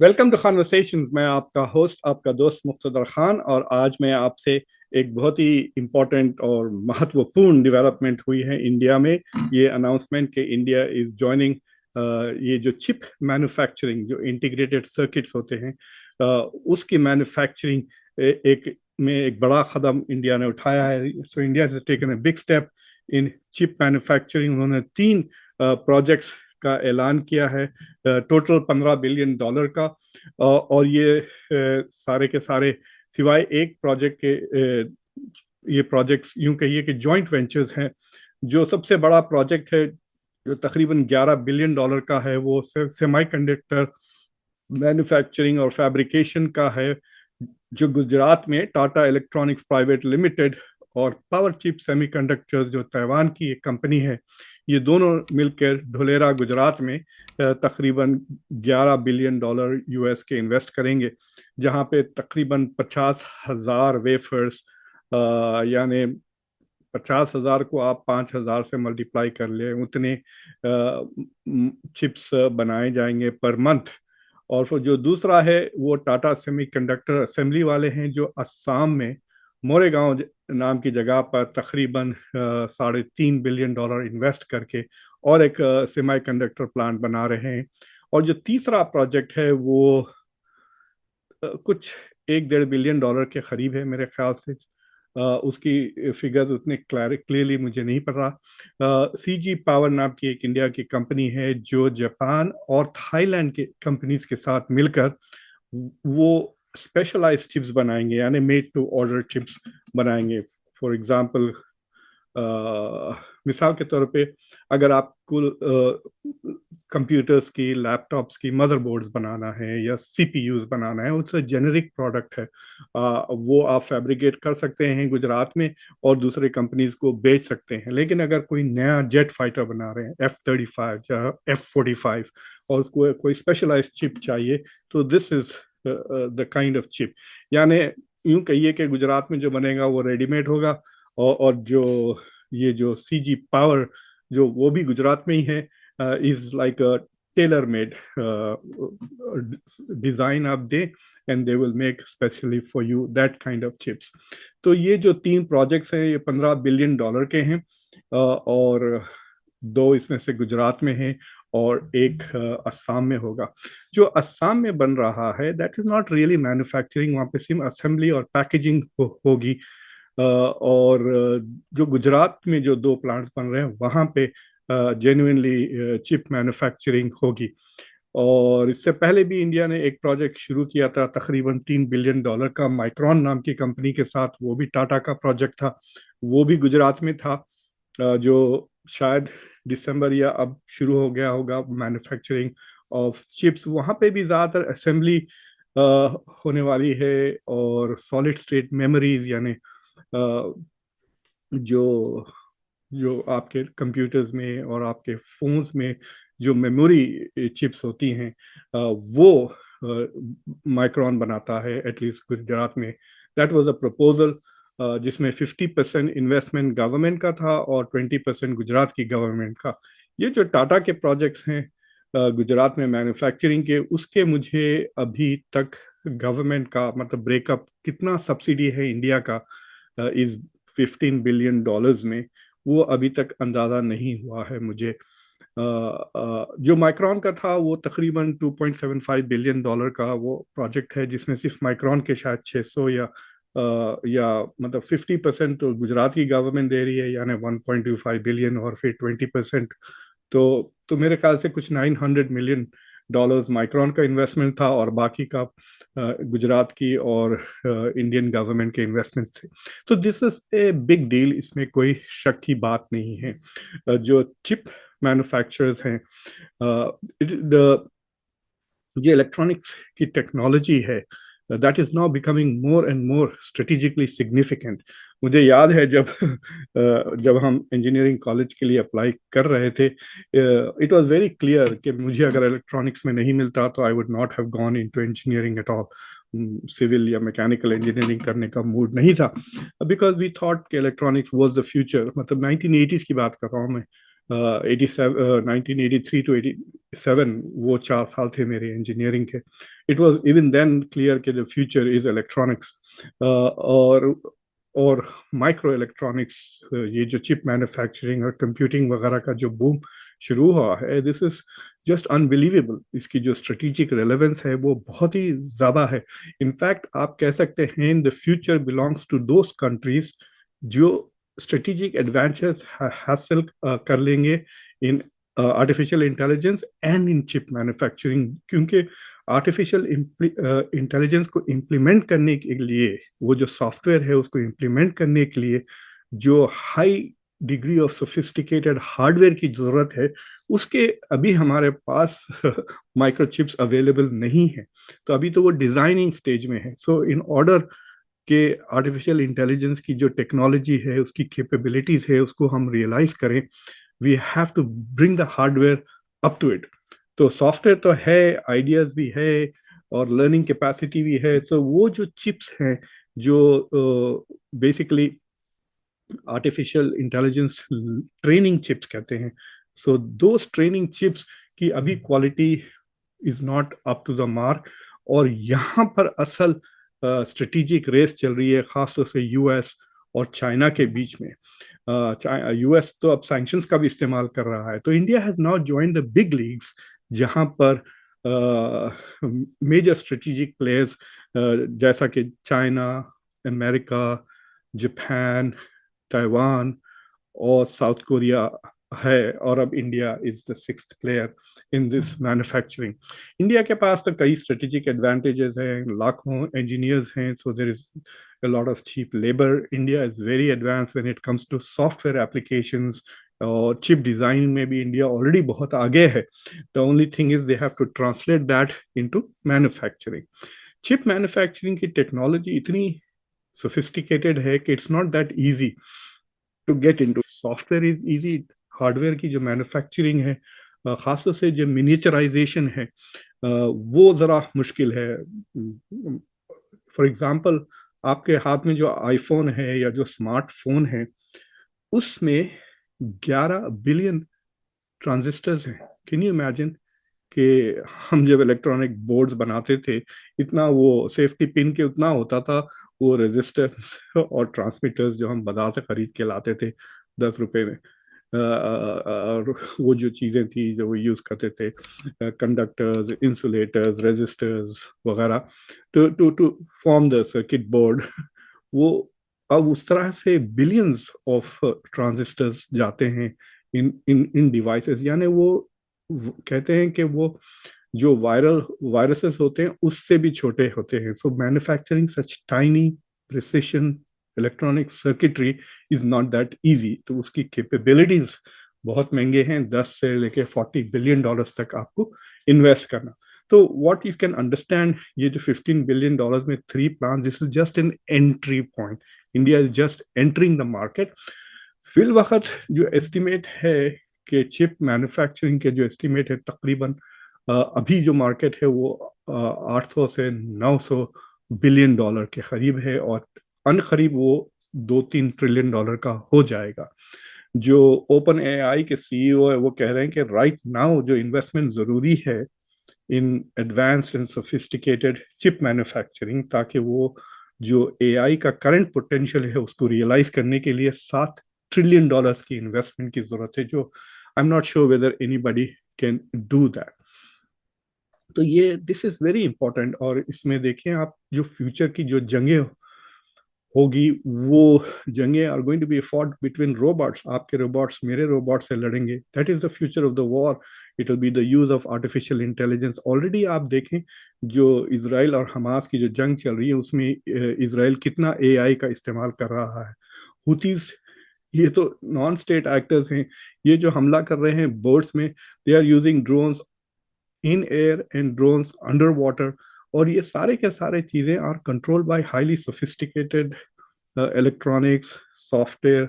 Welcome to conversations. मैं आपका host, आपका दोस्त मुक्तदर खान, और आज मैं आपसे एक बहुत ही इम्पोर्टेंट और महत्वपूर्ण डेवलपमेंट हुई है इंडिया में। ये अनाउंसमेंट कि इंडिया इज जॉइनिंग ये जो चिप मैन्युफैक्चरिंग, जो इंटीग्रेटेड सर्किट्स होते हैं, उसकी मैन्युफैक्चरिंग एक में एक बड़ा कदम इंडिया ने उठाया है। So India has taken a big step in chip manufacturing. उन्होंने 3 प्रोजेक्ट्स का ऐलान किया है, टोटल $15 बिलियन का। और ये सारे के सारे सिवाय एक प्रोजेक्ट के, ये प्रोजेक्ट्स यूं कहिए कि जॉइंट वेंचर्स हैं। जो सबसे बड़ा प्रोजेक्ट है, जो तकरीबन $11 बिलियन का है, वो सेमीकंडक्टर मैन्युफैक्चरिंग और फैब्रिकेशन का है, जो गुजरात में टाटा इलेक्ट्रॉनिक्स प्राइवेट लिमिटेड और पावर चिप सेमीकंडक्टर्स जो ताइवान की एक कंपनी है, ये दोनों मिलकर ढोलेरा गुजरात में तकरीबन $11 बिलियन यूएस के इन्वेस्ट करेंगे, जहां पे तकरीबन 50,000 वेफर्स, यानी 50,000 को आप 5,000 से मल्टीप्लाई कर ले, उतने चिप्स बनाए जाएंगे पर मंथ। और फिर जो दूसरा है वो टाटा सेमीकंडक्टर असेंबली वाले हैं, जो असम में मोरेगांव नाम की जगह पर तकरीबन $3.5 बिलियन इन्वेस्ट करके और एक सेमीकंडक्टर प्लांट बना रहे हैं। और जो तीसरा प्रोजेक्ट है वो कुछ $1-1.5 बिलियन के करीब है मेरे ख्याल से। उसकी फिगर्स उतने क्लियरली मुझे नहीं पता। सीजी पावर नाम की एक इंडिया की कंपनी है, जो जापान और थाईलैंड के कंपनीज के साथ मिलकर वो स्पेशलाइज्ड चिप्स बनाएंगे, यानी मेड टू ऑर्डर चिप्स बनाएंगे। फॉर एग्जांपल, मिसाल के तौर पे, अगर आपको कंप्यूटर्स की, लैपटॉप्स की मदरबोर्ड्स बनाना है या सीपीयूज बनाना है, उससे जेनेरिक प्रोडक्ट है, वो आप फैब्रिकेट कर सकते हैं गुजरात में और दूसरे कंपनीज को बेच सकते हैं। लेकिन अगर कोई नया जेट फाइटर बना रहे हैं, F-35 या F-45, और उसको कोई स्पेशलाइज्ड चिप चाहिए, तो this is the kind of chip. यानी यूं कहिए कि गुजरात में जो बनेगा वो रेडीमेड होगा, और जो ये जो सीजी पावर, जो वो भी गुजरात में ही है, is like a tailor made design आप दे, and they will make specially for you that kind of chips. तो ये जो 3 प्रोजेक्ट्स हैं, ये $15 बिलियन के हैं, और 2 इसमें से गुजरात में हैं और एक असम में होगा। जो असम में बन रहा है, that is not really manufacturing, वहाँ पे सिर्फ असेंबली और पैकेजिंग होगी। और जो गुजरात में जो 2 प्लांट्स बन रहे हैं, वहाँ पे जेन्युइनली चिप मैन्युफैक्चरिंग होगी। और इससे पहले भी इंडिया ने एक प्रोजेक्ट शुरू किया था तकरीबन $3 बिलियन का, माइक्रॉन नाम की कंपनी के साथ। वो भी टाटा का प्रोजेक्ट था, वो भी गुजरात में था, जो शायद दिसंबर या अब शुरू हो गया होगा मैन्युफैक्चरिंग ऑफ चिप्स। वहाँ पे भी ज़्यादातर असेंबली होने वाली है, और सॉलिड स्टेट मेमोरीज, यानी जो जो आपके कंप्यूटर्स में और आपके फोन्स में जो मेमोरी चिप्स होती हैं, वो माइक्रॉन बनाता है, एटलीस्ट गुजरात में। दैट वाज अ प्रपोजल जिसमें 50% इन्वेस्टमेंट गवर्नमेंट का था और 20% गुजरात की गवर्नमेंट का। ये जो टाटा के प्रोजेक्ट्स हैं गुजरात में मैन्युफैक्चरिंग के, उसके मुझे अभी तक गवर्नमेंट का मतलब ब्रेकअप कितना सब्सिडी है इंडिया का इस $15 बिलियन में, वो अभी तक अंदाजा नहीं हुआ है मुझे। जो माइक्रॉन का था वो तकरीबन $2.75 बिलियन का वो प्रोजेक्ट है, जिसमें सिर्फ माइक्रॉन के शायद 600 या मतलब 50% तो गुजरात की गवर्नमेंट दे रही है, यानी 1.25 बिलियन, और फिर 20%। तो मेरे ख्याल से कुछ $900 मिलियन माइक्रॉन का इन्वेस्टमेंट था, और बाकी का गुजरात की और इंडियन गवर्नमेंट के इन्वेस्टमेंट थे। तो this is a big deal, इसमें कोई शक की बात नहीं है। जो चिप मैन्युफैक्चरर्स हैं, द ये इलेक्ट्रॉनिक्स की टेक्नोलॉजी है, that is now becoming more and more strategically significant. मुझे याद है जब जब हम इंजीनियरिंग कॉलेज के लिए अप्लाई कर रहे थे, इट वाज वेरी क्लियर कि मुझे अगर इलेक्ट्रॉनिक्स में नहीं मिलता तो I would not have gone into engineering at all. Civil या मैकेनिकल इंजीनियरिंग करने का मूड नहीं था, बिकॉज वी थॉट कि इलेक्ट्रॉनिक्स वाज द फ्यूचर। मतलब 1980s की बात कर रहा हूँ मैं, 87 1983 to 87, वो 4 साल थे मेरे इंजीनियरिंग के. It was even then clear कि द फ्यूचर इज इलेक्ट्रॉनिक्स. और माइक्रो इलेक्ट्रॉनिक्स, ये जो चिप मैन्युफैक्चरिंग और कंप्यूटिंग वगैरह का जो बूम शुरू हुआ है, दिस इज जस्ट अनबिलीवेबल. इसकी जो स्ट्रेटेजिक रेलेवेंस है वो बहुत ही ज़्यादा है. इनफैक्ट आप कह सकते हैं the future belongs to those countries जो स्ट्रेटेजिक एडवांटेज हासिल कर लेंगे in artificial intelligence and in chip manufacturing. क्योंकि आर्टिफिशियल इंटेलिजेंस को इम्प्लीमेंट करने के लिए, वो जो सॉफ्टवेयर है उसको इम्प्लीमेंट करने के लिए जो high degree of sophisticated hardware की जरूरत है, उसके अभी हमारे पास माइक्रोचिप्स अवेलेबल नहीं है. तो अभी तो वो डिजाइनिंग स्टेज में है. सो इन ऑर्डर के आर्टिफिशियल इंटेलिजेंस की जो टेक्नोलॉजी है, उसकी कैपेबिलिटीज है, उसको हम रियलाइज करें, we have to bring the hardware up to it. तो सॉफ्टवेयर तो है, आइडियाज भी है, और लर्निंग कैपेसिटी भी है. तो वो जो चिप्स हैं, जो basically artificial intelligence training chips कहते हैं, सो दो ट्रेनिंग चिप्स की अभी quality is not up to the mark. और यहाँ पर असल स्ट्रेटेजिक रेस चल रही है, खासतौर से यूएस और चाइना के बीच में. यूएस तो अब सैंक्शंस का भी इस्तेमाल कर रहा है. तो India has not join the big leagues, जहां पर मेजर स्ट्रेटेजिक प्लेयर्स जैसा कि चाइना, अमेरिका, जापान, ताइवान और साउथ कोरिया है. और अब India is the sixth player in this manufacturing. India के पास तो कई स्ट्रेटेजिक एडवांटेजेस हैं, लाखों इंजीनियर्स हैं, so there is a lot of cheap labor. India is very advanced when it comes to software applications, और चिप डिजाइन में भी India already बहुत आगे है. The only thing is they have to translate that into manufacturing. Chip manufacturing की technology इतनी sophisticated है कि it's not that easy to get into. Software is easy, hardware की जो मैन्युफैक्चरिंग है, खासतौर से जो मिनिचराइजेशन है, वो ज़रा मुश्किल है. फॉर एग्जांपल, आपके हाथ में जो आईफोन है या जो स्मार्टफोन है, उसमें 11 बिलियन ट्रांजिस्टर्स हैं. कैन यू इमेजिन कि हम जब इलेक्ट्रॉनिक बोर्ड्स बनाते थे, इतना वो सेफ्टी पिन के उतना होता था वो रेजिस्टर्स और ट्रांसमीटर्स जो हम बाजार से खरीद के लाते थे 10 रुपए में. और वो जो चीज़ें थी जो वो यूज़ करते थे, कंडक्टर्स, इंसुलेटर्स, रेजिस्टर्स वगैरह, to to to form the circuit board, वो अब उस तरह से बिलियंस ऑफ ट्रांजिस्टर्स जाते हैं इन इन इन डिवाइसेस. यानी वो कहते हैं कि वो जो वायरसेस होते हैं उससे भी छोटे होते हैं. सो manufacturing such tiny precision electronic circuitry is not that easy. तो उसकी कैपेबिलिटीज बहुत महंगे हैं, 10 से लेके $40 बिलियन तक आपको इन्वेस्ट करना. तो व्हाट यू कैन अंडरस्टैंड, ये जो $15 बिलियन में 3 plan, this is just an entry point. India is just entering the market. फिल वक्त जो एस्टिमेट है कि चिप मैन्युफैक्चरिंग के जो एस्टिमेट है, तकरीबन अभी जो मार्केट है वो 800 से 900 बिलियन डॉलर के करीब है, और अनकरीब वो 2-3 ट्रिलियन डॉलर का हो जाएगा. जो ओपन एआई के सीईओ है वो कह रहे हैं कि राइट नाउ जो इन्वेस्टमेंट ज़रूरी है इन advanced and sophisticated chip manufacturing, ताकि वो जो एआई का करंट पोटेंशियल है उसको रियलाइज करने के लिए $7 ट्रिलियन की इन्वेस्टमेंट की जरूरत है, जो I am not sure whether anybody can do that. तो ये दिस इज वेरी इंपॉर्टेंट. और इसमें देखें आप, जो फ्यूचर की जो जंगें होगी, वो जंगें are going to be fought between robots. आपके रोबोट्स मेरे रोबोट से लड़ेंगे. That is the future of the war. It will be the use of artificial intelligence. Already आप देखें जो इसराइल और हमास की जो जंग चल रही है, उसमें इसराइल कितना एआई का इस्तेमाल कर रहा है. हुतीज, ये तो नॉन स्टेट एक्टर्स हैं, ये जो हमला कर रहे हैं बर्ड्स में, they are using drones in air and drones under water. और ये सारे के सारे चीज़ें are control by highly sophisticated electronics, software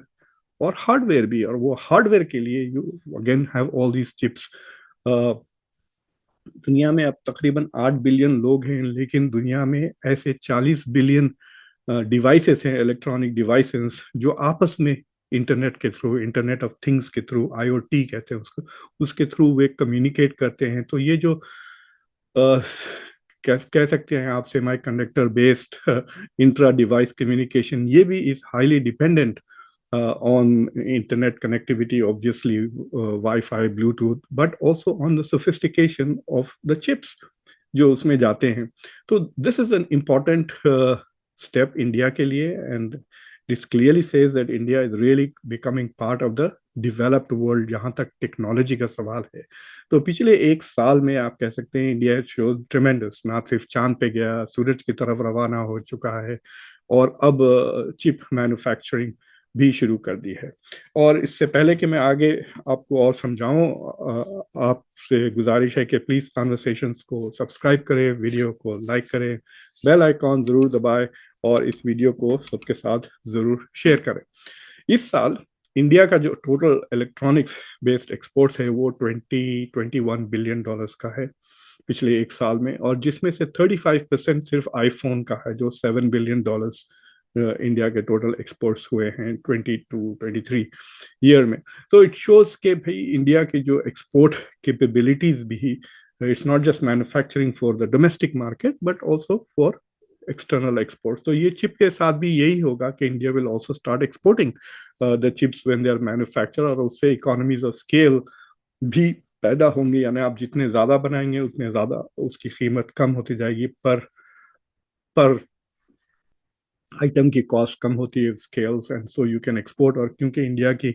और हार्डवेयर भी. और वो हार्डवेयर के लिए you again have all these chips. दुनिया में अब तकरीबन 8 बिलियन लोग हैं, लेकिन दुनिया में ऐसे 40 बिलियन डिवाइसेस हैं, इलेक्ट्रॉनिक डिवाइसेस, जो आपस में इंटरनेट के थ्रू, इंटरनेट ऑफ थिंग्स के थ्रू, आईओटी कहते हैं उसको, उसके थ्रू वे कम्युनिकेट करते हैं। तो ये जो कह सकते हैं आप semi conductor based intra device communication, ये भी is highly dependent on internet connectivity, obviously, Wi-Fi, Bluetooth, but also on the sophistication of the chips जो उसमें जाते हैं। तो this is an important step India के लिए, and this clearly says that India is really becoming part of the developed world जहाँ तक technology का सवाल है। तो पिछले एक साल में आप कह सकते हैं इंडिया शोज ट्रेमेंडस, ना सिर्फ चांद पे गया, सूरज की तरफ रवाना हो चुका है, और अब चिप मैन्युफैक्चरिंग भी शुरू कर दी है। और इससे पहले कि मैं आगे आपको और समझाऊं, आपसे गुजारिश है कि प्लीज़ कॉन्वर्सेशंस को सब्सक्राइब करें, वीडियो को लाइक करें, बेल आइकॉन ज़रूर दबाएं, और इस वीडियो को सबके साथ ज़रूर शेयर करें। इस साल इंडिया का जो टोटल इलेक्ट्रॉनिक्स बेस्ड एक्सपोर्ट्स है वो 21 बिलियन डॉलर्स का है पिछले एक साल में, और जिसमें से 35% सिर्फ आईफोन का है, जो 7 बिलियन डॉलर्स इंडिया के टोटल एक्सपोर्ट्स हुए हैं 22-23 ईयर में। तो इट शोज के भाई इंडिया की जो एक्सपोर्ट कैपेबिलिटीज भी, it's not just manufacturing for the domestic market but also for external exports. तो ये चिप के साथ भी यही होगा कि India will also start exporting the chips when they are manufacture, और उससे इकोनॉमीज ऑफ स्केल भी पैदा होंगी, यानी आप जितने ज्यादा बनाएंगे उतने ज्यादा उसकी कीमत कम होती जाएगी, पर आइटम की कॉस्ट कम होती है, scales, and so you can export. और क्योंकि इंडिया की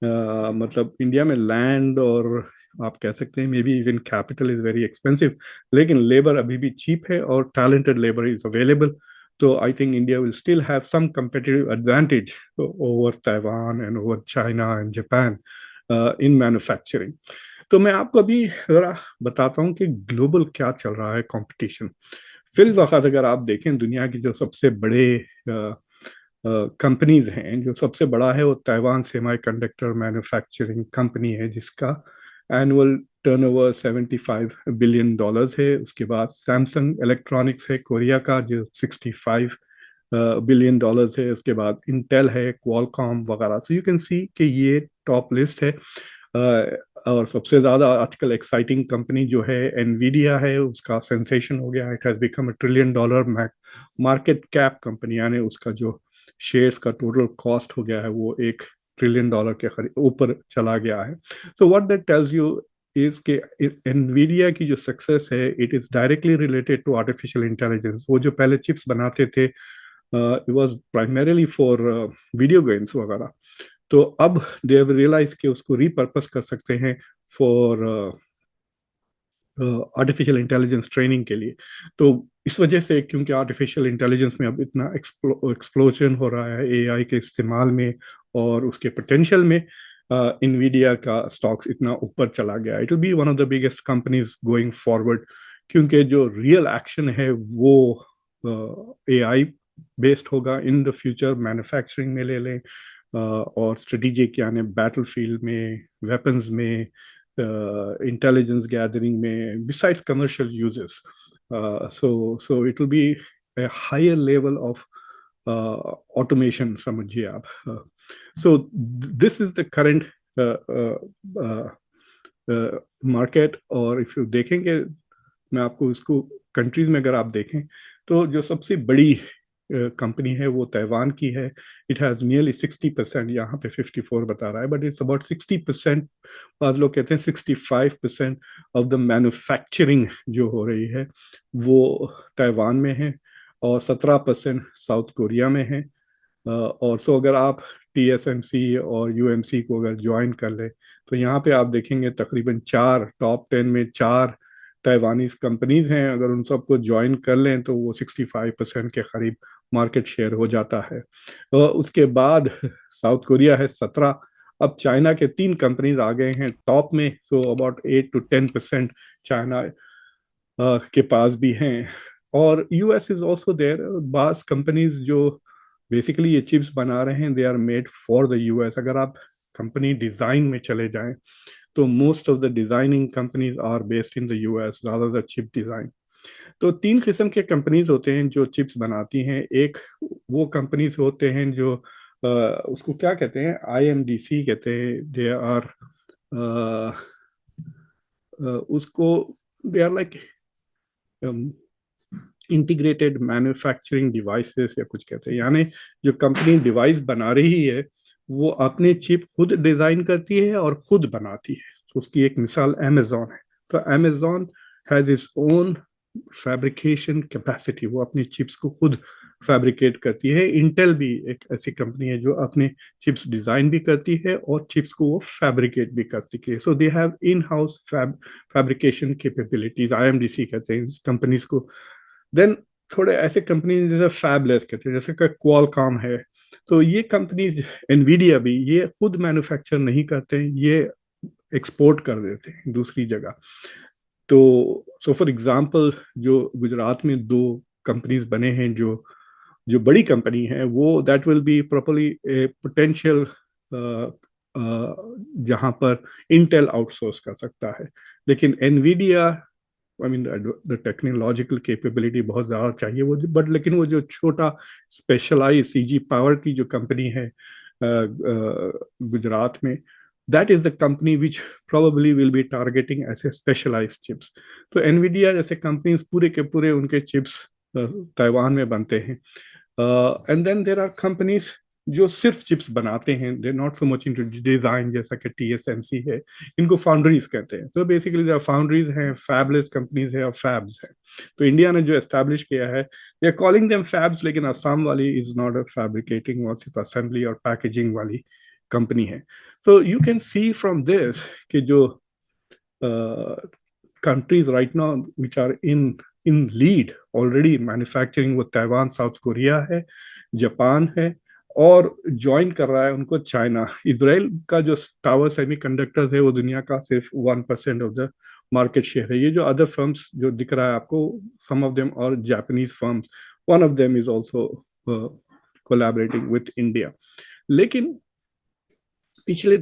मतलब इंडिया में लैंड और आप कह सकते हैं may be even capital is very expensive, लेकिन लेबर अभी भी चीप है और टैलेंटेड लेबर इज अवेलेबल। तो I think India will still have some competitive advantage over Taiwan and over China and Japan in manufacturing। तो मैं आपको अभी जरा बताता हूँ कि ग्लोबल क्या चल रहा है कंपटीशन। फिल वक्त अगर आप देखें दुनिया की जो सबसे बड़े कंपनीज हैं, जो सबसे बड़ा है वो Taiwan semi conductor manufacturing company है, जिसका एनुअल टर्नओवर 75 बिलियन डॉलर्स है। उसके बाद सैमसंग इलेक्ट्रॉनिक्स है कोरिया का, जो 65 बिलियन डॉलर्स है। उसके बाद इंटेल है, क्वालकॉम वगैरह। तो यू कैन सी कि ये टॉप लिस्ट है। और सबसे ज़्यादा आजकल एक्साइटिंग कंपनी जो है एनवीडिया है, उसका सेंसेशन हो गया, it has become a $1 trillion market cap company, यानी उसका जो शेयर्स का टोटल कॉस्ट हो गया है वो $1 ट्रिलियन के ऊपर चला गया है। So what that tells you is के एनवीडिया की जो सक्सेस है it is directly related to artificial intelligence. वो जो पहले चिप्स बनाते थे it was primarily for video games वगैरह, तो अब दे हैव रियलाइज कि उसको रिपर्पस कर सकते हैं फॉर आर्टिफिशियल इंटेलिजेंस ट्रेनिंग के लिए। तो इस वजह से, क्योंकि आर्टिफिशियल इंटेलिजेंस में अब इतना एक्सप्लोजन हो रहा है एआई के इस्तेमाल में और उसके पोटेंशियल में, इनवीडिया का स्टॉक्स इतना ऊपर चला गया। It will B one of the biggest companies going forward, क्योंकि जो रियल एक्शन है वो एआई बेस्ड होगा इन द फ्यूचर। मैन्युफैक्चरिंग में ले लें और स्ट्रेटेजिक यानी बैटलफील्ड में, वेपन्स में, intelligence gathering में, besides commercial uses. So it will be a higher level of automation, समझिए आप। So this is the current market। और if you देखेंगे, मैं आपको इसको कंट्रीज में अगर आप देखें तो जो सबसे बड़ी कंपनी है वो ताइवान की है। इट हैज़ नियरली 60%, यहाँ पे 54 बता रहा है, बट इट्स अबाउट 60%। बाद लोग कहते हैं 65% ऑफ द मैन्युफैक्चरिंग जो हो रही है वो ताइवान में है, और 17% साउथ कोरिया में है। और सो अगर आप टीएसएमसी और यूएमसी को अगर ज्वाइन कर ले तो यहाँ पे आप देखेंगे तकरीबन चार, टॉप 10 में चार ताइवानीज कंपनीज हैं। अगर उन सबको ज्वाइन कर लें तो वो 65% के करीब मार्केट शेयर हो जाता है। उसके बाद साउथ कोरिया है 17। अब चाइना के तीन कंपनीज आ गए हैं टॉप में, सो अबाउट 8 to 10% चाइना के पास भी हैं। और यूएस इज ऑल्सो देयर। बास कंपनीज जो बेसिकली ये चिप्स बना रहे हैं they are made for the US. अगर आप कंपनी डिज़ाइन में चले जाएं तो most of the designing companies are based in the US rather the chip design. तो तीन किस्म के कंपनीज होते हैं जो चिप्स बनाती हैं। एक वो कंपनीज होते हैं जो उसको क्या कहते हैं, IMDC कहते हैं, दे आर उसको, they are like integrated manufacturing devices या कुछ कहते हैं, यानी जो कंपनी डिवाइस बना रही है वो अपने चिप खुद डिजाइन करती है और खुद बनाती है। तो उसकी एक मिसाल अमेजोन है। तो Amazon has its own fabrication capacity, वो अपनी चिप्स को खुद फैब्रिकेट करती है। इंटेल भी एक ऐसी कंपनी है जो अपने चिप्स डिजाइन भी करती है और चिप्स को वो फैब्रिकेट भी करती है। So they have in house fabrication capabilities, IMDC कहते हैं कंपनीज को। देन थोड़े ऐसे कंपनी जैसे फैबलेस कहते हैं, जैसे क्वालकॉम है। तो ये कंपनीज, एनवीडिया भी, ये खुद मैन्युफैक्चर नहीं करते हैं, ये एक्सपोर्ट कर देते हैं दूसरी जगह। तो सो फॉर एग्जांपल, जो गुजरात में दो कंपनीज बने हैं जो जो बड़ी कंपनी है, वो that will be properly A potential जहां पर इंटेल आउटसोर्स कर सकता है। लेकिन Nvidia, I mean the technological capability बहुत ज़्यादा चाहिए वो, बट लेकिन वो जो छोटा स्पेशलाइज CG पावर की जो कंपनी है गुजरात में, that is the company which probably will be targeting ऐसे स्पेशलाइज चिप्स। तो एनवीडिया जैसे कंपनी पूरे के पूरे उनके चिप्स ताइवान में बनते हैं। And then there are companies जो सिर्फ चिप्स बनाते हैं, they not so much into design, जैसा कि TSMC है। इनको फाउंड्रीज कहते हैं। तो बेसिकली फाउंड्रीज हैं, फैबलेस कंपनीज है और फैब्स है। तो इंडिया ने जो एस्टैब्लिश किया है, they are calling them fabs, लेकिन असम वाली इज नॉट अ फैब्रिकेटिंग, और सिर्फ असेंबली और पैकेजिंग वाली कंपनी है। तो you can C from this कि जो countries right now which are in lead already manufacturing, वो ताइवान, साउथ कोरिया है, जापान है, और ज्वाइन कर रहा है उनको चाइना। इसराइल का जो टावर सेमीकंडक्टर्स है वो दुनिया का सिर्फ 1% ऑफ द मार्केट शेयर है। ये जो अदर फर्म्स जो दिख रहा है आपको, सम ऑफ देम और Japanese firms, one of them is also collaborating with India. लेकिन पिछले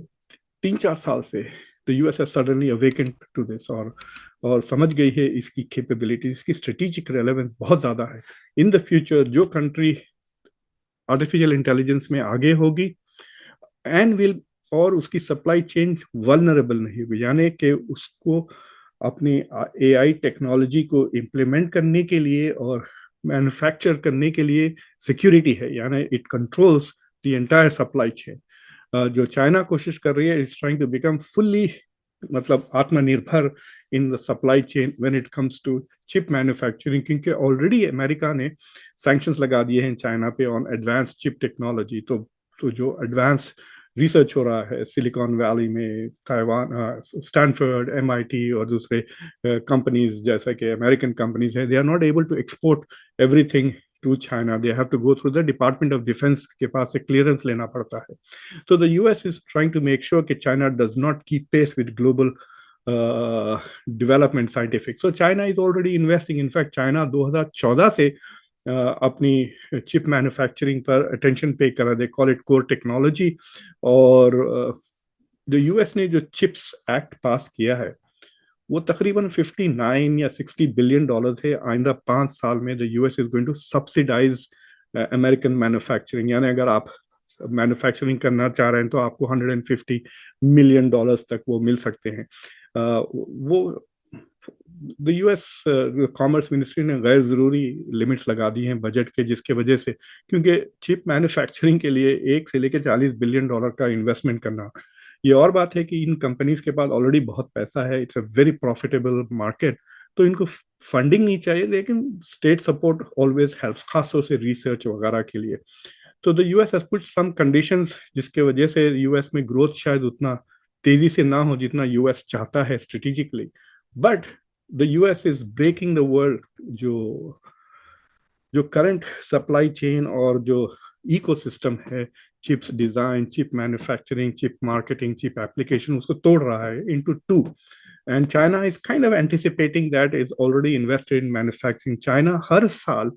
3-4 साल से the US has suddenly awaken to this, और समझ गई है इसकी कैपेबिलिटी, इसकी स्ट्रेटेजिक रेलेवेंस बहुत ज़्यादा है। इन द फ्यूचर जो कंट्री आर्टिफिशियल इंटेलिजेंस में आगे होगी एंड विल, और उसकी सप्लाई चेन वल्नरेबल नहीं हुई, यानी कि उसको अपनी AI टेक्नोलॉजी को इम्प्लीमेंट करने के लिए और मैन्युफैक्चर करने के लिए सिक्योरिटी है, यानी it controls the entire supply chain. जो चाइना कोशिश कर रही है, it's trying to become fully, मतलब आत्मनिर्भर in the supply chain when it comes to chip manufacturing, क्योंकि ऑलरेडी अमेरिका ने सैंक्शंस लगा दिए हैं चाइना पे ऑन एडवांस चिप टेक्नोलॉजी। तो जो एडवांस रिसर्च हो रहा है सिलिकॉन वैली में, ताइवान, स्टैनफोर्ड, MIT और दूसरे कंपनीज जैसा कि अमेरिकन कंपनीज हैं, they are not able to export everything to China. They have to go through the department of defence के पास से क्लियरेंस लेना पड़ता है। So the US is trying to make sure that China does not keep pace with global development scientific. So China is already investing. In fact, China 2014 से अपनी chip manufacturing पर attention पे कर रहा है। They call it core technology. और जो US ने जो चिप्स एक्ट पास किया है, वो तकरीबन 59 या 60 बिलियन डॉलर्स है। आइंदा 5 साल में the US is going to subsidise American manufacturing, यानी अगर आप मैन्युफैक्चरिंग करना चाह रहे हैं तो आपको 150 मिलियन डॉलर्स तक वो मिल सकते हैं। वो द US कॉमर्स मिनिस्ट्री ने गैर ज़रूरी लिमिट्स लगा दी हैं बजट के, जिसके वजह से, क्योंकि चिप मैन्युफैक्चरिंग के लिए 1 से लेकर 40 बिलियन डॉलर का इन्वेस्टमेंट करना, ये और बात है कि इन कंपनीज के पास ऑलरेडी बहुत पैसा है, it's a very profitable market, तो इनको फंडिंग नहीं चाहिए, लेकिन स्टेट सपोर्ट ऑलवेज हेल्प्स, खासतौर से रिसर्च वगैरह के लिए। तो the US has put some conditions, जिसके वजह से US में ग्रोथ शायद उतना तेजी से ना हो जितना US चाहता है strategically, but the US is breaking the world. जो जो करंट सप्लाई चेन और जो इकोसिस्टम है, chips design, chip manufacturing, chip marketing, chip application, उसको तोड़ रहा है into two. And China is kind of anticipating that, is already invested in manufacturing. China हर साल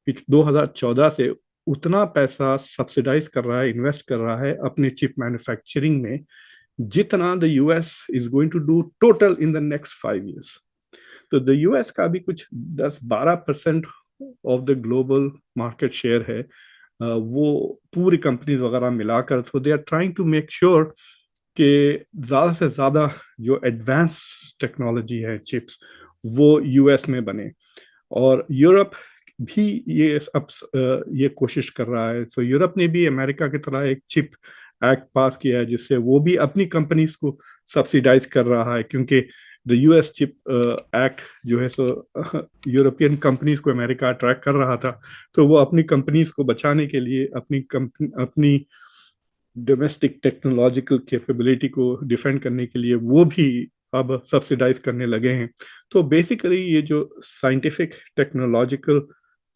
2014 से उतना पैसा सब्सिडाइज कर रहा है, इन्वेस्ट कर रहा है अपने चिप मैन्युफैक्चरिंग में, जितना the US is going to do total in the next 5 years। तो द US का भी कुछ 10-12% of the global market share है वो पूरी कंपनीज वगैरह मिलाकर, so they are trying to make sure कि ज़्यादा से ज़्यादा जो एडवांस टेक्नोलॉजी है चिप्स वो यूएस में बने। और यूरोप भी ये अब ये कोशिश कर रहा है। तो यूरोप ने भी अमेरिका की तरह एक चिप एक्ट पास किया है जिससे वो भी अपनी कंपनीज को सब्सिडाइज कर रहा है, क्योंकि द यूएस चिप एक्ट जो है सो यूरोपियन कंपनीज को अमेरिका अट्रैक्ट कर रहा था। तो वो अपनी कंपनीज को बचाने के लिए अपनी डोमेस्टिक टेक्नोलॉजिकल कैपेबिलिटी को डिफेंड करने के लिए वो भी अब सब्सिडाइज करने लगे हैं। तो बेसिकली ये जो साइंटिफिक टेक्नोलॉजिकल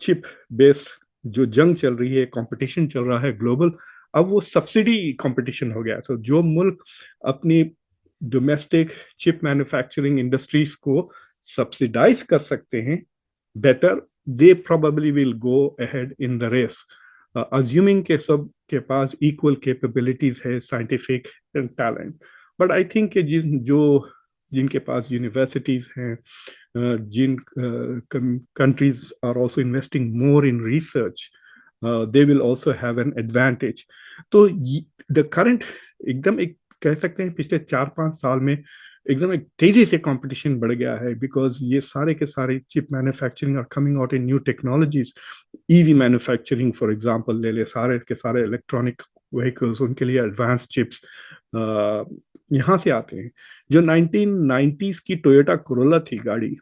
चिप बेस्ड जो जंग चल रही है, कंपटीशन चल रहा है ग्लोबल, अब वो सब्सिडी कंपटीशन हो गया। तो जो मुल्क अपनी डोमेस्टिक चिप मैन्युफैक्चरिंग इंडस्ट्रीज को सब्सिडाइज कर सकते हैं better, they probably will go ahead in the race, assuming के सब के पास इक्वल कैपेबिलिटीज है, scientific and talent. But I think कि जिनके पास यूनिवर्सिटीज हैं, जिन countries are also investing more in research, they will also have an advantage. तो the current एकदम एक कह सकते हैं पिछले 4-5 साल में एकदम एक तेजी से कंपटीशन बढ़ गया है, बिकॉज ये सारे के सारे chip manufacturing are coming out in new technologies. EV manufacturing for example ले ले, सारे के सारे इलेक्ट्रॉनिक व्हीकल्स, उनके लिए एडवांस चिप्स यहाँ से आते हैं। जो 1990s की टोयोटा कोरोला थी गाड़ी,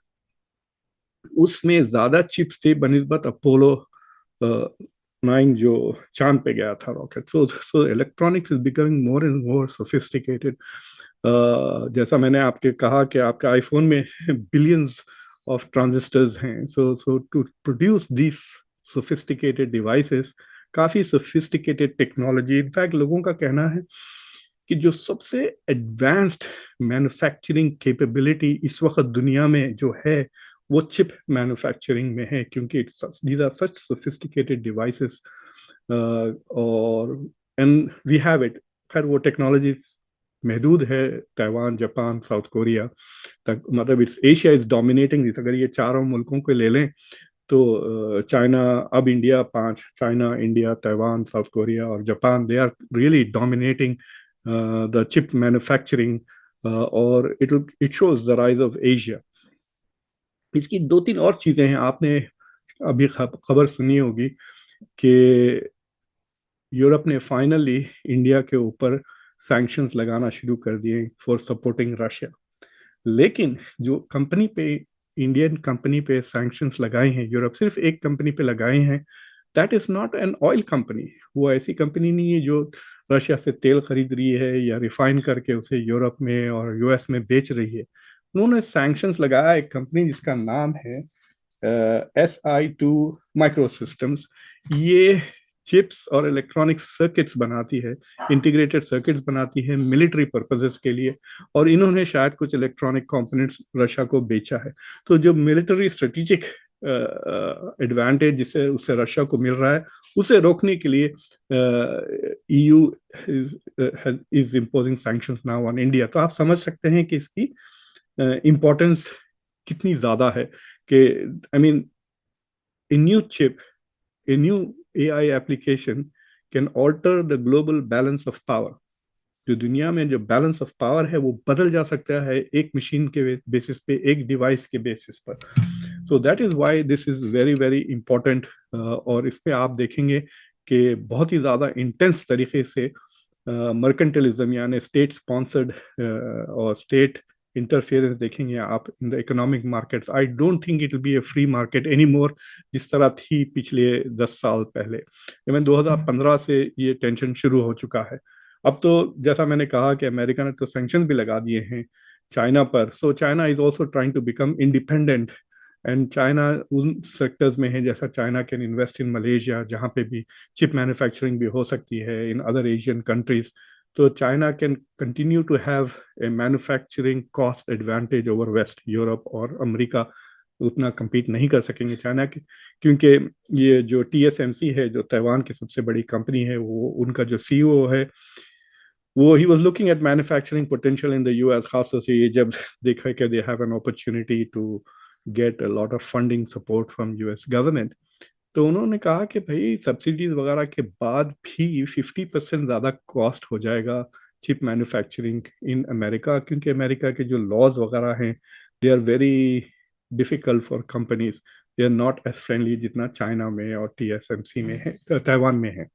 उसमें ज्यादा चिप्स थे बनिस्बत अपोलो 9 जो चांद पे गया था rocket. So electronics is becoming more and more sophisticated. जैसा मैंने आपके कहा कि आपके आईफोन में बिलियंस ऑफ ट्रांजिस्टर्स हैं। So to produce this sophisticated devices, काफी सोफिस्टिकेटेड टेक्नोलॉजी। इनफैक्ट लोगों का कहना है कि जो सबसे एडवांस्ड मैन्युफैक्चरिंग कैपेबिलिटी इस वक्त दुनिया में जो है वो चिप मैन्युफैक्चरिंग में है, क्योंकि these are such sophisticated devices और एंड वी हैव इट। खैर वो टेक्नोलॉजी महदूद है ताइवान, जापान, साउथ कोरिया तक, मतलब इट्स एशिया इज डोमिनेटिंग। अगर ये चारों मुल्कों को ले लें तो चाइना, अब India 5, China, India, Taiwan, South Korea और Japan, they are really dominating the chip manufacturing, और it shows the rise of Asia. इसकी 2-3 और चीजें हैं। आपने अभी खबर सुनी होगी कि यूरोप ने फाइनली इंडिया के ऊपर सैंक्शंस लगाना शुरू कर दिए फॉर सपोर्टिंग रशिया। लेकिन जो कंपनी पे, इंडियन कंपनी पे सैंक्शंस लगाए हैं, यूरोप सिर्फ एक कंपनी पे लगाए हैं, that is not an oil company. वो ऐसी कंपनी नहीं है जो रशिया से तेल खरीद रही है या रिफाइन करके उसे यूरोप में और यूएस में बेच रही है। उन्होंने सैंक्शंस लगाया एक कंपनी जिसका नाम है SI2 माइक्रो सिस्टम्स। ये चिप्स और इलेक्ट्रॉनिक सर्किट्स बनाती है, इंटीग्रेटेड सर्किट्स बनाती है मिलिट्री पर्पसेस के लिए, और इन्होंने शायद कुछ इलेक्ट्रॉनिक कंपोनेंट्स रशिया को बेचा है। तो जो मिलिट्री स्ट्रेटेजिक एडवांटेज जिसे उससे रशिया को मिल रहा है, उसे रोकने के लिए EU is imposing sanctions now on India. तो आप समझ सकते हैं कि इसकी इम्पोर्टेंस कितनी ज्यादा है कि I mean a new chip, a new AI application can alter the global balance of power। जो दुनिया में जो बैलेंस ऑफ पावर है वो बदल जा सकता है एक मशीन के बेसिस पे, एक डिवाइस के बेसिस पर। So that is why this is very very important. और इस पे आप देखेंगे कि बहुत ही ज़्यादा इंटेंस तरीके से मर्केंटलिज्म यानी स्टेट स्पॉन्सर्ड और स्टेट इंटरफेरेंस देखेंगे आप in the economic markets. I don't think it will be A free market any more, जिस तरह थी पिछले 10 साल पहले। इवन 2015 से ये टेंशन शुरू हो चुका है। अब तो जैसा मैंने कहा कि अमेरिका ने तो सैंक्शन भी लगा दिए हैं चाइना पर। So China is also trying to become independent, and China उन सेक्टर्स में है, जैसा China can invest in Malaysia जहाँ पे भी चिप मैन्युफैक्चरिंग भी हो सकती है, इन अदर एशियन कंट्रीज। तो China can continue to have a manufacturing cost advantage over west. Europe और अमेरिका उतना compete नहीं कर सकेंगे चाइना के, क्योंकि ये जो TSMC है, जो ताइवान की सबसे बड़ी कंपनी है, वो उनका जो CEO है वो ही was looking at manufacturing potential in the US, खासतौर से ये जब देखा कि they have an opportunity to get a lot of funding support from US government. तो उन्होंने कहा कि भाई सब्सिडीज वगैरह के बाद भी 50% ज़्यादा कॉस्ट हो जाएगा चिप मैन्युफैक्चरिंग इन अमेरिका, क्योंकि अमेरिका के जो लॉज वगैरह हैं they are very difficult for companies, they are not as friendly जितना चाइना में और टीएसएमसी में है, ताइवान में है।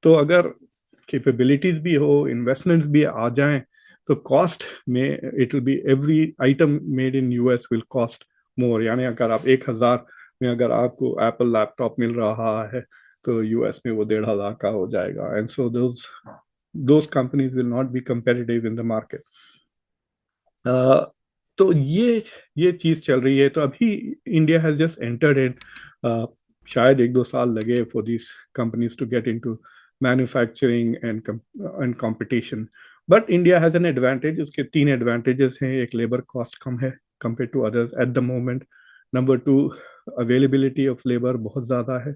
तो अगर कैपेबिलिटीज भी हो, इन्वेस्टमेंट्स भी आ जाएं, तो कॉस्ट में it will be every item made in US will cost more. यानी अगर आप 1,000 में अगर आपको एप्पल लैपटॉप मिल रहा है तो यूएस में वो 1,500 का हो जाएगा, and so those companies will not be competitive in the market. तो ये चीज चल रही है। तो अभी India has just entered in, शायद 1-2 साल लगे for this companies to get into manufacturing and competition. But India has an advantage, उसके 3 एडवांटेजेस हैं। एक, लेबर कॉस्ट कम है compare to others at the moment. Number 2, availability of labour बहुत ज़्यादा है।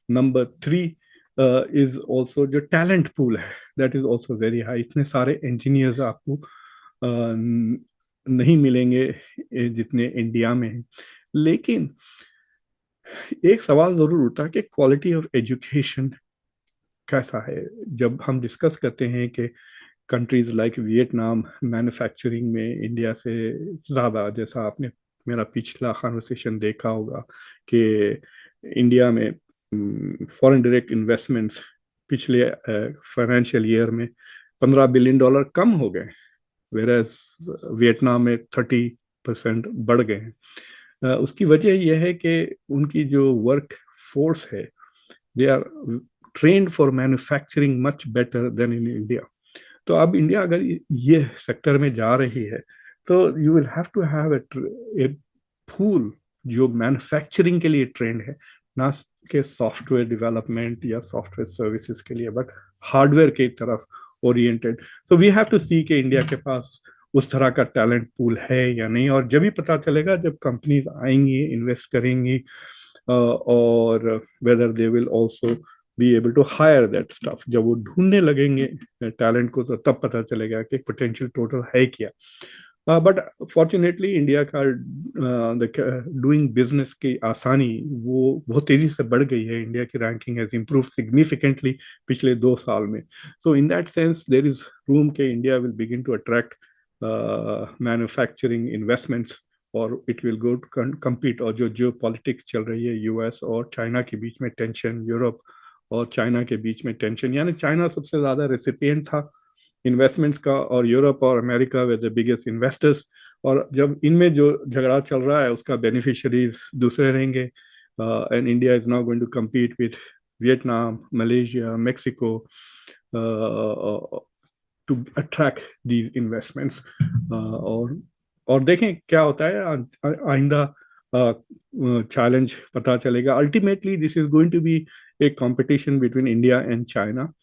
नंबर 3 इज ऑल्सो जो टैलेंट पूल है that is also very high. इतने सारे इंजीनियर्स आपको नहीं मिलेंगे जितने इंडिया में हैं। लेकिन एक सवाल जरूर उठता है कि क्वालिटी ऑफ एजुकेशन कैसा है। जब हम डिस्कस करते हैं कि कंट्रीज लाइक वियतनाम मैन्युफैक्चरिंग में इंडिया से ज़्यादा, जैसा आपने मेरा पिछला कन्वर्सेशन देखा होगा कि इंडिया में फॉरेन डायरेक्ट इन्वेस्टमेंट्स पिछले फाइनेंशियल ईयर में $15 बिलियन कम हो गए, वेरएज वियतनाम में 30% बढ़ गए हैं। उसकी वजह यह है कि उनकी जो वर्क फोर्स है they are trained for manufacturing much better than in India. तो अब इंडिया अगर ये सेक्टर में जा रही है तो you will have to have a pool जो मैन्युफैक्चरिंग के लिए ट्रेंड है, ना कि सॉफ्टवेयर डेवलपमेंट या सॉफ्टवेयर सर्विसेज के लिए, बट हार्डवेयर की तरफ oriented. So we have to see कि इंडिया के पास उस तरह का टैलेंट पूल है या नहीं। और जब भी पता चलेगा जब कंपनीज आएंगी, इन्वेस्ट करेंगी, और whether they will also be able to hire that staff. जब वो ढूंढने लगेंगे टैलेंट को तो तब पता चलेगा कि पोटेंशियल टोटल है क्या। बट फॉर्चुनेटली इंडिया का डूइंग बिजनेस की आसानी वो बहुत तेजी से बढ़ गई है। इंडिया की रैंकिंग हैज इम्प्रूव सिग्निफिकेंटली पिछले 2 साल में। So in that sense there is room के India will begin to attract manufacturing investments और it will go to compete. और जो पॉलिटिक्स चल रही है यूएस और चाइना के बीच में टेंशन, यूरोप और चाइना के बीच में टेंशन, यानी चाइना सबसे ज्यादा रेसिपिएंट था इन्वेस्टमेंट्स का और यूरोप और America way the biggest investors. और जब इनमें जो झगड़ा चल रहा है उसका बेनिफिशियरीज दूसरे रहेंगे। And India is now going to compete with Vietnam, Malaysia, Mexico to attract these investments. और देखें क्या होता है आइंदा। चैलेंज पता चलेगा। Ultimately this is going to be a competition between India and China.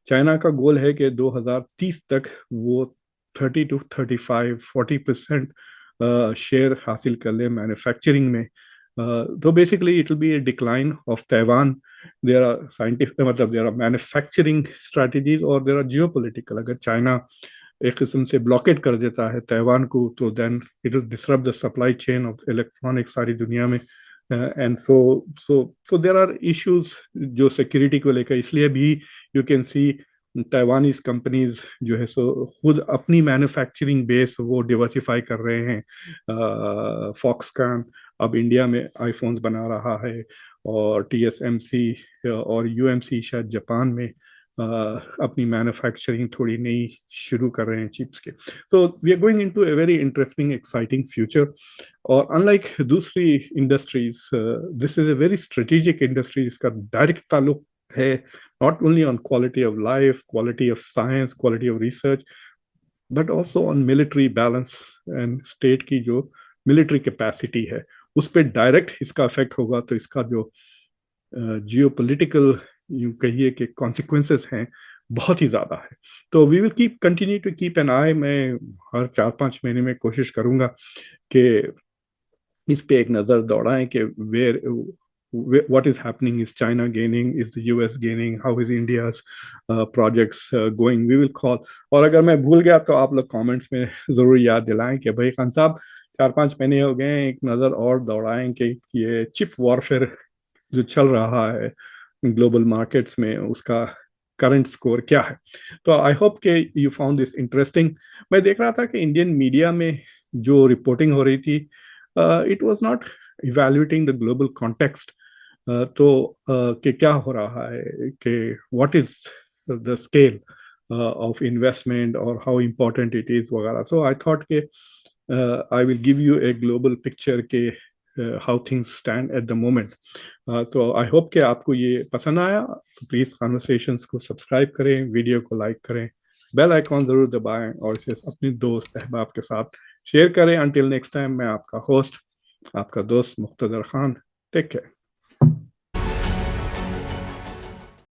China का गोल है कि 2030 तक वो 30 to 35 40% शेयर हासिल कर ले मैन्युफैक्चरिंग में। तो basically it will be a decline of Taiwan. There are scientific मतलब देयर आर मैन्युफैक्चरिंग स्ट्रैटेजीज और देयर आर जियोपॉलिटिकल। अगर चाइना एक किस्म से ब्लॉकेट कर देता है ताइवान को तो then it will disrupt the supply chain of electronics सारी दुनिया में। And so there are issues जो सिक्योरिटी को लेकर। इसलिए भी you can see Taiwanese companies जो है सो खुद अपनी मैन्युफैक्चरिंग बेस वो डिवर्सिफाई कर रहे हैं। फॉक्सकॉन अब इंडिया में आईफोन्स बना रहा है और टीएसएमसी और यूएमसी शायद जापान में अपनी मैन्युफैक्चरिंग थोड़ी नई शुरू कर रहे हैं चिप्स के। तो we are going into a very interesting exciting future. और अनलाइक दूसरी industries this is a very strategic industry जिसका डायरेक्ट ताल्लुक है not only on quality of life, quality of science, quality of research, but also on military balance and state की जो military capacity है उस पर डायरेक्ट इसका इफेक्ट होगा। तो इसका जो जियोपॉलिटिकल यूं कहिए कि कॉन्सिक्वेंसेस हैं बहुत ही ज़्यादा है। तो we will keep continue to keep an eye. मैं हर 4-5 महीने में कोशिश करूंगा कि इस पे एक नज़र दौड़ाएं कि where what is happening, is China gaining, is the US gaining, how is India's projects going, we will call। और अगर मैं भूल गया तो आप लोग कमेंट्स में ज़रूर याद दिलाएं कि भाई खान साहब 4-5 महीने हो गए, एक नज़र और दौड़ाएं कि ये चिप वॉरफेयर जो चल रहा है ग्लोबल मार्केट्स में, उसका करंट स्कोर क्या है। तो आई होप के यू फाउंड दिस इंटरेस्टिंग। मैं देख रहा था कि इंडियन मीडिया में जो रिपोर्टिंग हो रही थी, it was not evaluating the global context. कि क्या हो रहा है, कि what is the scale of investment or how important it is वगैरह। So I thought कि I will give you a global picture के how things stand at the moment। तो आई होप कि आपको ये पसंद आया। तो प्लीज़ कॉन्वर्सेशंस को सब्सक्राइब करें, वीडियो को लाइक करें, बेल आइकॉन ज़रूर दबाएं और इसे अपने दोस्त अहबाब के साथ शेयर करें। अंटिल नेक्स्ट टाइम, मैं आपका होस्ट, आपका दोस्त मुख्तदर खान। Take care.